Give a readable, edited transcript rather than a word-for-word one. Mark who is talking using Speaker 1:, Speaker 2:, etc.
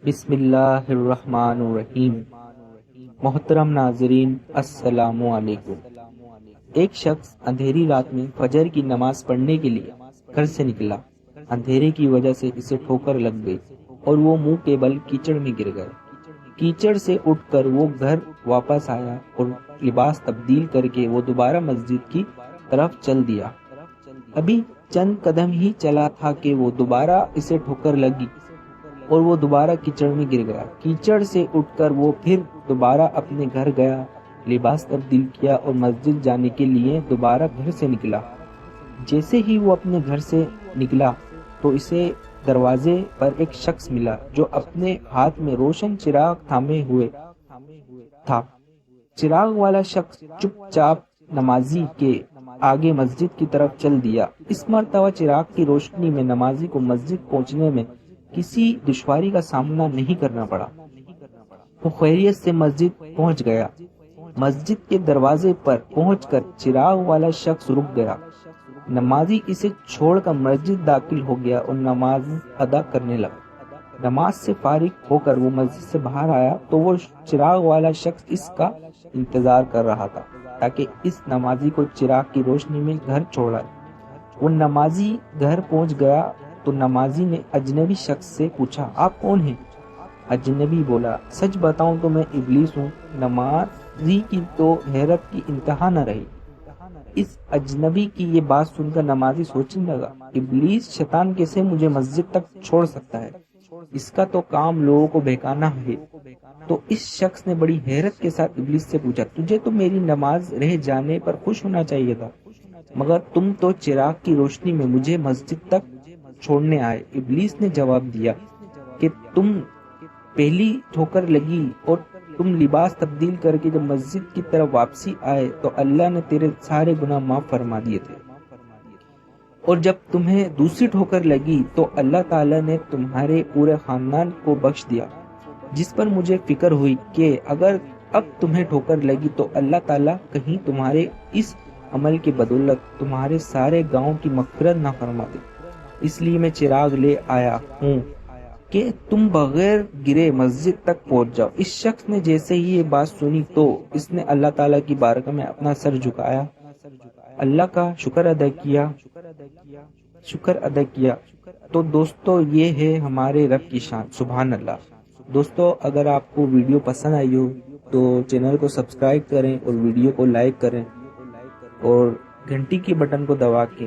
Speaker 1: بسم اللہ الرحمن الرحیم۔ محترم ناظرین السلام علیکم۔ ایک شخص اندھیری رات میں فجر کی نماز پڑھنے کے لیے گھر سے نکلا۔ اندھیرے کی وجہ سے اسے ٹھوکر لگ گئی اور وہ منہ کے بل کیچڑ میں گر گیا۔ کیچڑ سے اٹھ کر وہ گھر واپس آیا اور لباس تبدیل کر کے وہ دوبارہ مسجد کی طرف چل دیا۔ ابھی چند قدم ہی چلا تھا کہ وہ دوبارہ اسے ٹھوکر لگی اور وہ دوبارہ کیچڑ میں گر گیا۔ کیچڑ سے اٹھ کر وہ پھر دوبارہ اپنے گھر گیا، لباس تبدیل کیا اور مسجد جانے کے لیے دوبارہ گھر سے نکلا۔ جیسے ہی وہ اپنے گھر سے نکلا تو اسے دروازے پر ایک شخص ملا جو اپنے ہاتھ میں روشن چراغ تھامے ہوئے تھا۔ چراغ والا شخص چپ چاپ نمازی کے آگے مسجد کی طرف چل دیا۔ اس مرتبہ چراغ کی روشنی میں نمازی کو مسجد پہنچنے میں کسی دشواری کا سامنا نہیں کرنا پڑا۔ وہ خیریت سے مسجد پہنچ گیا۔ مسجد کے دروازے پر پہنچ کر چراغ والا شخص رک گیا۔ نمازی اسے چھوڑ کر مسجد داخل ہو گیا اور نماز ادا کرنے لگا۔ نماز سے فارغ ہو کر وہ مسجد سے باہر آیا تو وہ چراغ والا شخص اس کا انتظار کر رہا تھا تاکہ اس نمازی کو چراغ کی روشنی میں گھر چھوڑائے۔ وہ نمازی گھر پہنچ گیا تو نمازی نے اجنبی شخص سے پوچھا، آپ کون ہیں؟ اجنبی بولا، سچ بتاؤں تو میں ابلیس ہوں۔ نمازی کی تو حیرت کی انتہا نہ رہی۔ اس اجنبی کی یہ بات سن کر نمازی سوچنے لگا، ابلیس شیطان کیسے مجھے مسجد تک چھوڑ سکتا ہے؟ اس کا تو کام لوگوں کو بہکانا ہے۔ تو اس شخص نے بڑی حیرت کے ساتھ ابلیس سے پوچھا، تجھے تو میری نماز رہ جانے پر خوش ہونا چاہیے تھا، مگر تم تو چراغ کی روشنی میں مجھے مسجد تک چھوڑنے آئے۔ ابلیس نے جواب دیا کہ تم پہلی ٹھوکر لگی اور تم لباس تبدیل کر کے جب مسجد کی طرف واپسی آئے تو اللہ نے تیرے سارے گناہ معاف فرما دیے تھے، اور جب تمہیں دوسری ٹھوکر لگی تو اللہ تعالیٰ نے تمہارے پورے خاندان کو بخش دیا، جس پر مجھے فکر ہوئی کہ اگر اب تمہیں ٹھوکر لگی تو اللہ تعالیٰ کہیں تمہارے اس عمل کی بدولت تمہارے سارے گاؤں کی مغفرت نہ فرما دے، اس لیے میں چراغ لے آیا ہوں کہ تم بغیر گرے مسجد تک پہنچ جاؤ۔ اس شخص نے جیسے ہی یہ بات سنی تو اس نے اللہ تعالیٰ کی بارگاہ میں اپنا سر جھکایا، اللہ کا شکر ادا کیا۔ تو دوستو یہ ہے ہمارے رب کی شان، سبحان اللہ۔ دوستو اگر آپ کو ویڈیو پسند آئی ہو تو چینل کو سبسکرائب کریں اور ویڈیو کو لائک کریں اور گھنٹی کی بٹن کو دبا کے